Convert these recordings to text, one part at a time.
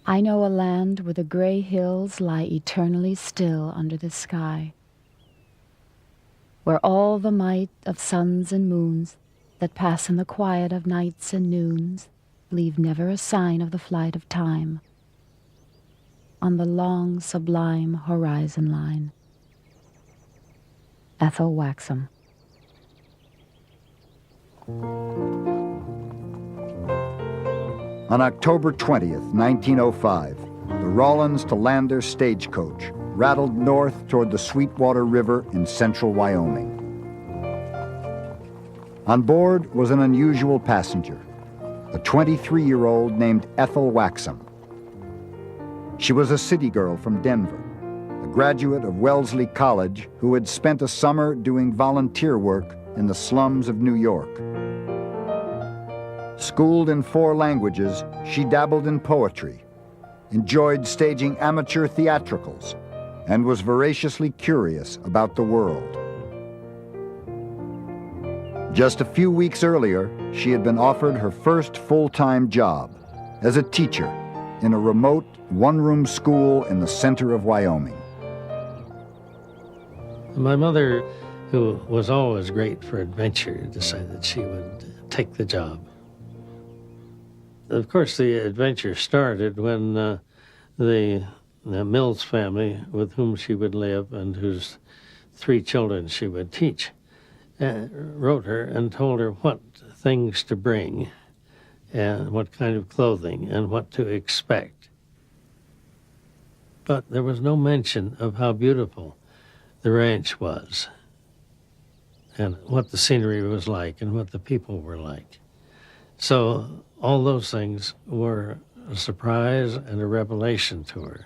I know a land where the gray hills lie eternally still under the sky, where all the might of suns and moons that pass in the quiet of nights and noons leave never a sign of the flight of time on the long, sublime horizon line. Ethel Waxham. On October 20th, 1905, the Rawlins to Lander stagecoach rattled north toward the Sweetwater River in central Wyoming. On board was an unusual passenger, a 23-year-old named Ethel Waxham. She was a city girl from Denver, a graduate of Wellesley College who had spent a summer doing volunteer work in the slums of New York. Schooled in 4 languages, she dabbled in poetry, enjoyed staging amateur theatricals, and was voraciously curious about the world. Just a few weeks earlier, she had been offered her first full-time job as a teacher in a remote one-room school in the center of Wyoming. My mother, who was always great for adventure, decided she would take the job. Of course, the adventure started when the Mills family, with whom she would live and whose 3 children she would teach, wrote her and told her what things to bring and what kind of clothing and what to expect. But there was no mention of how beautiful the ranch was and what the scenery was like and what the people were like. So all those things were a surprise and a revelation to her.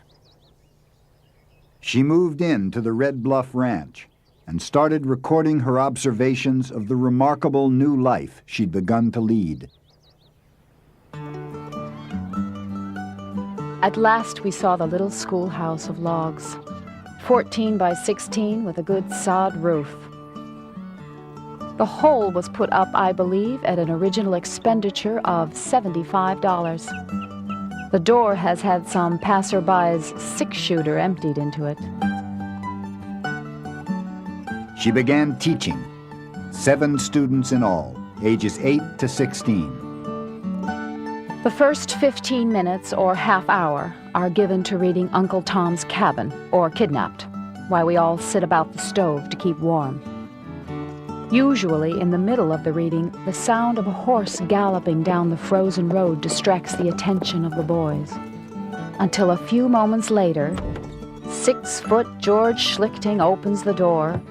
She moved in to the Red Bluff Ranch and started recording her observations of the remarkable new life she'd begun to lead. At last we saw the little schoolhouse of logs, 14 by 16 with a good sod roof. The whole was put up, I believe, at an original expenditure of $75. The door has had some passerby's 6-shooter emptied into it. She began teaching, 7 students in all, ages 8 to 16. The first 15 minutes or half hour are given to reading Uncle Tom's Cabin, or Kidnapped, while we all sit about the stove to keep warm. Usually, in the middle of the reading, the sound of a horse galloping down the frozen road distracts the attention of the boys. Until a few moments later, 6-foot George Schlichting opens the door,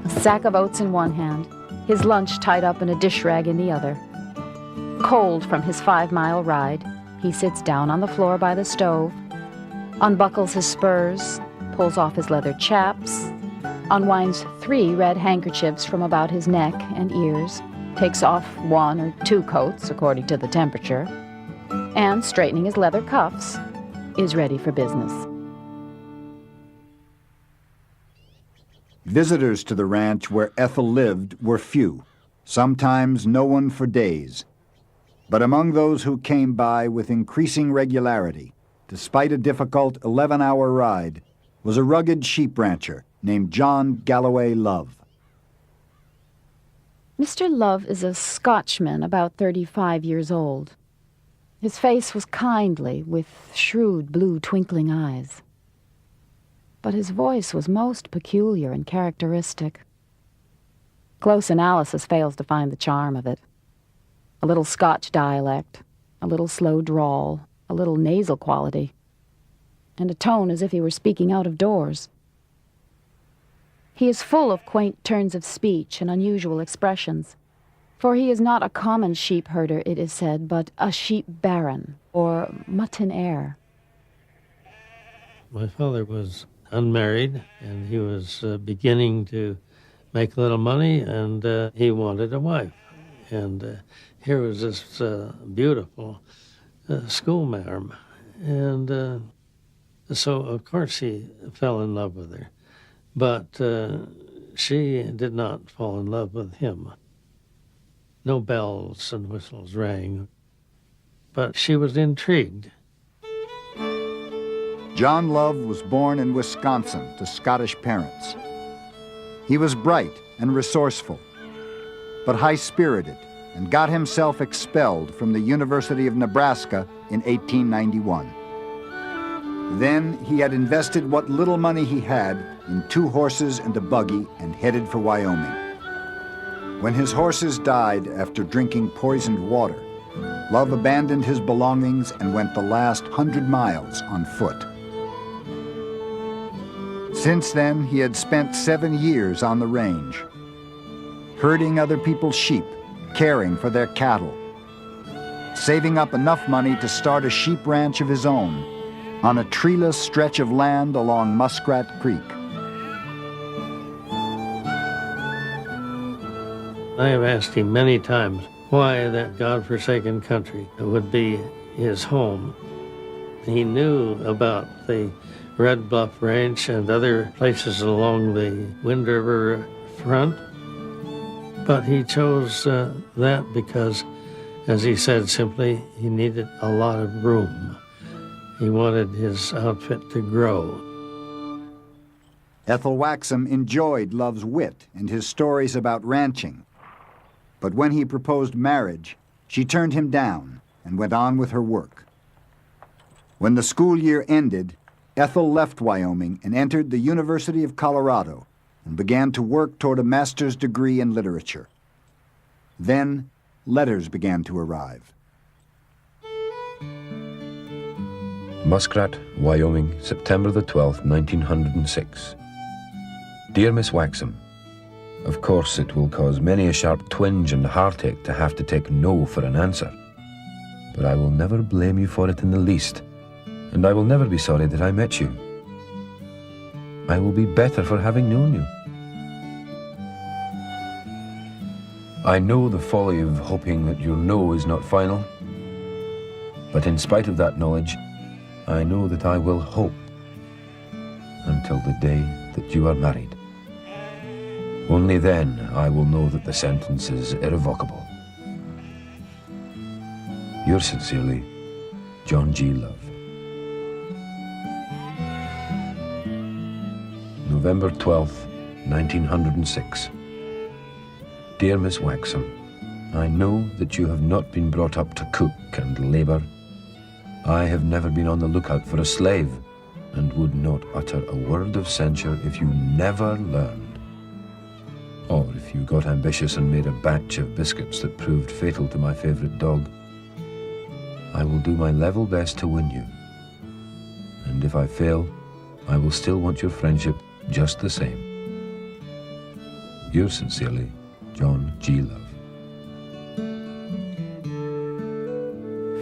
a sack of oats in one hand, his lunch tied up in a dish rag in the other. Cold from his 5-mile ride, he sits down on the floor by the stove, unbuckles his spurs, pulls off his leather chaps, unwinds 3 red handkerchiefs from about his neck and ears, takes off 1 or 2 coats according to the temperature, and, straightening his leather cuffs, is ready for business. Visitors to the ranch where Ethel lived were few, sometimes no one for days. But among those who came by with increasing regularity, despite a difficult 11-hour ride, was a rugged sheep rancher named John Galloway Love. Mr. Love is a Scotchman about 35 years old. His face was kindly, with shrewd blue twinkling eyes. But his voice was most peculiar and characteristic. Close analysis fails to find the charm of it. A little Scotch dialect, a little slow drawl, a little nasal quality, and a tone as if he were speaking out of doors. He is full of quaint turns of speech and unusual expressions, for he is not a common sheep herder, it is said, but a sheep baron, or mutton heir. My father was unmarried, and he was beginning to make a little money, and he wanted a wife. And here was this beautiful schoolmarm. And so, of course, he fell in love with her. But she did not fall in love with him. No bells and whistles rang, but she was intrigued. John Love was born in Wisconsin to Scottish parents. He was bright and resourceful, but high-spirited, and got himself expelled from the University of Nebraska in 1891. Then he had invested what little money he had in 2 horses and a buggy and headed for Wyoming. When his horses died after drinking poisoned water, Love abandoned his belongings and went the last 100 miles on foot. Since then, he had spent 7 years on the range, herding other people's sheep, caring for their cattle, saving up enough money to start a sheep ranch of his own on a treeless stretch of land along Muskrat Creek. I have asked him many times why that godforsaken country would be his home. He knew about the Red Bluff Ranch and other places along the Wind River front, but he chose that because, as he said simply, he needed a lot of room. He wanted his outfit to grow. Ethel Waxham enjoyed Love's wit and his stories about ranching. But when he proposed marriage, she turned him down and went on with her work. When the school year ended, Ethel left Wyoming and entered the University of Colorado and began to work toward a master's degree in literature. Then, letters began to arrive. Muskrat, Wyoming, September the 12th, 1906. Dear Miss Waxham, of course it will cause many a sharp twinge and heartache to have to take no for an answer, but I will never blame you for it in the least, and I will never be sorry that I met you. I will be better for having known you. I know the folly of hoping that your no is not final, but in spite of that knowledge, I know that I will hope until the day that you are married. Only then I will know that the sentence is irrevocable. Yours sincerely, John G. Love. November 12th, 1906. Dear Miss Waxham, I know that you have not been brought up to cook and labour. I have never been on the lookout for a slave, and would not utter a word of censure if you never learned. Or if you got ambitious and made a batch of biscuits that proved fatal to my favourite dog. I will do my level best to win you. And if I fail, I will still want your friendship just the same. Yours sincerely, John G. Love.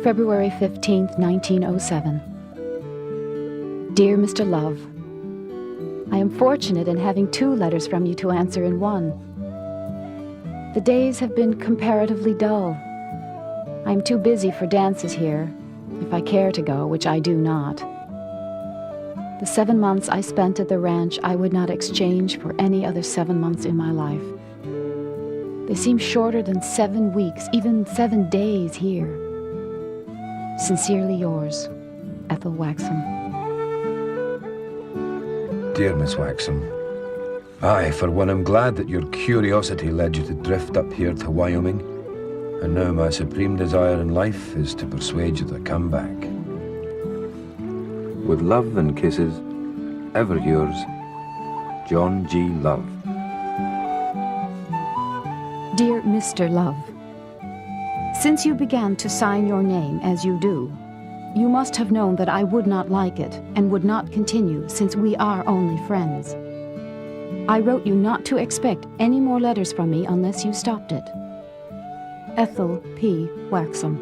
February 15th, 1907. Dear Mr. Love, I am fortunate in having 2 letters from you to answer in one. The days have been comparatively dull. I am too busy for dances here, if I care to go, which I do not. The 7 months I spent at the ranch I would not exchange for any other 7 months in my life. They seem shorter than 7 weeks, even 7 days here. Sincerely yours, Ethel Waxham. Dear Miss Waxham, I, for one, am glad that your curiosity led you to drift up here to Wyoming, and now my supreme desire in life is to persuade you to come back. With love and kisses, ever yours, John G. Love. Dear Mr. Love, since you began to sign your name as you do, you must have known that I would not like it and would not continue, since we are only friends. I wrote you not to expect any more letters from me unless you stopped it. Ethel P. Waxham.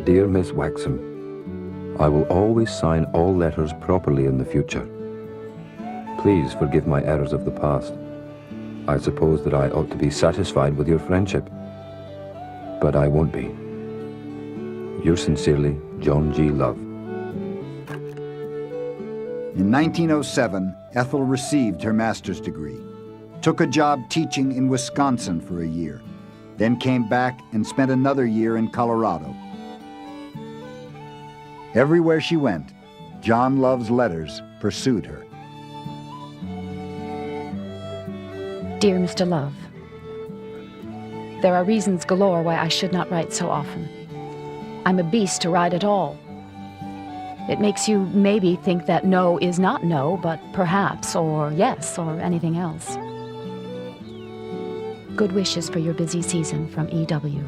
Dear Miss Waxham, I will always sign all letters properly in the future. Please forgive my errors of the past. I suppose that I ought to be satisfied with your friendship, but I won't be. Yours sincerely, John G. Love. In 1907, Ethel received her master's degree, took a job teaching in Wisconsin for a year, then came back and spent another year in Colorado. Everywhere she went, John Love's letters pursued her. Dear Mr. Love, there are reasons galore why I should not write so often. I'm a beast to write at all. It makes you maybe think that no is not no, but perhaps, or yes, or anything else. Good wishes for your busy season from E.W.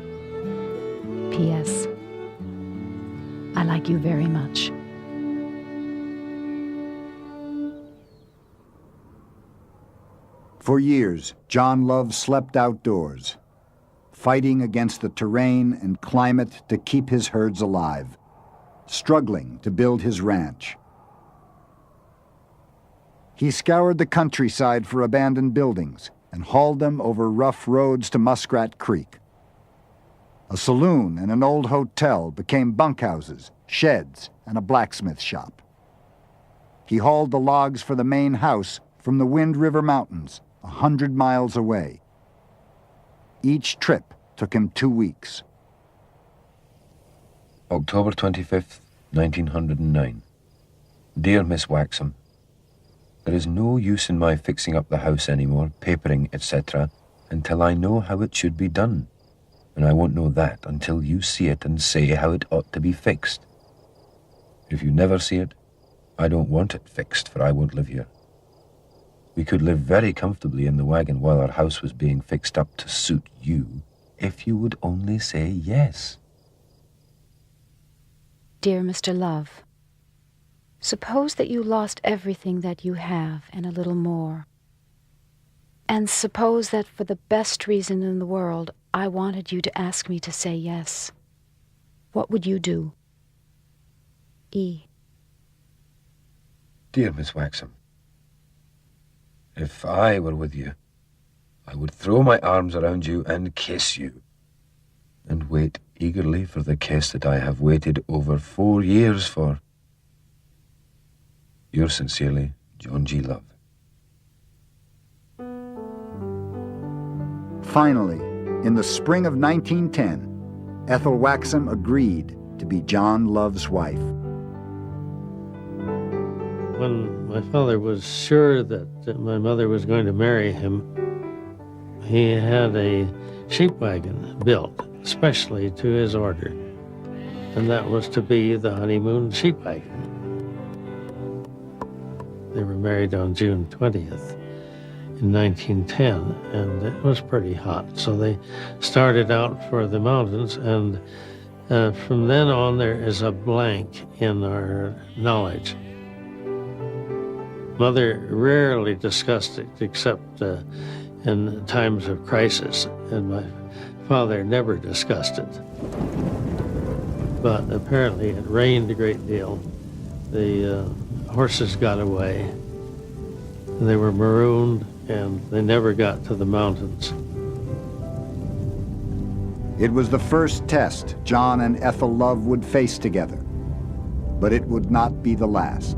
P.S. I like you very much. For years, John Love slept outdoors, fighting against the terrain and climate to keep his herds alive, struggling to build his ranch. He scoured the countryside for abandoned buildings and hauled them over rough roads to Muskrat Creek. A saloon and an old hotel became bunkhouses, sheds, and a blacksmith shop. He hauled the logs for the main house from the Wind River Mountains, 100 miles away. Each trip took him 2 weeks. October 25th, 1909. Dear Miss Waxham, there is no use in my fixing up the house anymore, papering, etc., until I know how it should be done. And I won't know that until you see it and say how it ought to be fixed. If you never see it, I don't want it fixed, for I won't live here. We could live very comfortably in the wagon while our house was being fixed up to suit you, if you would only say yes. Dear Mr. Love, suppose that you lost everything that you have and a little more. And suppose that for the best reason in the world, I wanted you to ask me to say yes. What would you do? E. Dear Miss Waxham, if I were with you, I would throw my arms around you and kiss you, and wait eagerly for the kiss that I have waited over 4 years for. Yours sincerely, John G. Love. Finally, in the spring of 1910, Ethel Waxham agreed to be John Love's wife. When my father was sure that my mother was going to marry him, he had a sheep wagon built especially to his order, and that was to be the honeymoon sheep wagon. They were married on June 20th in 1910, and it was pretty hot, so they started out for the mountains, and from then on there is a blank in our knowledge. Mother rarely discussed it except in times of crisis, and my father never discussed it. But apparently it rained a great deal. The horses got away. They were marooned, and they never got to the mountains. It was the first test John and Ethel Love would face together, but it would not be the last.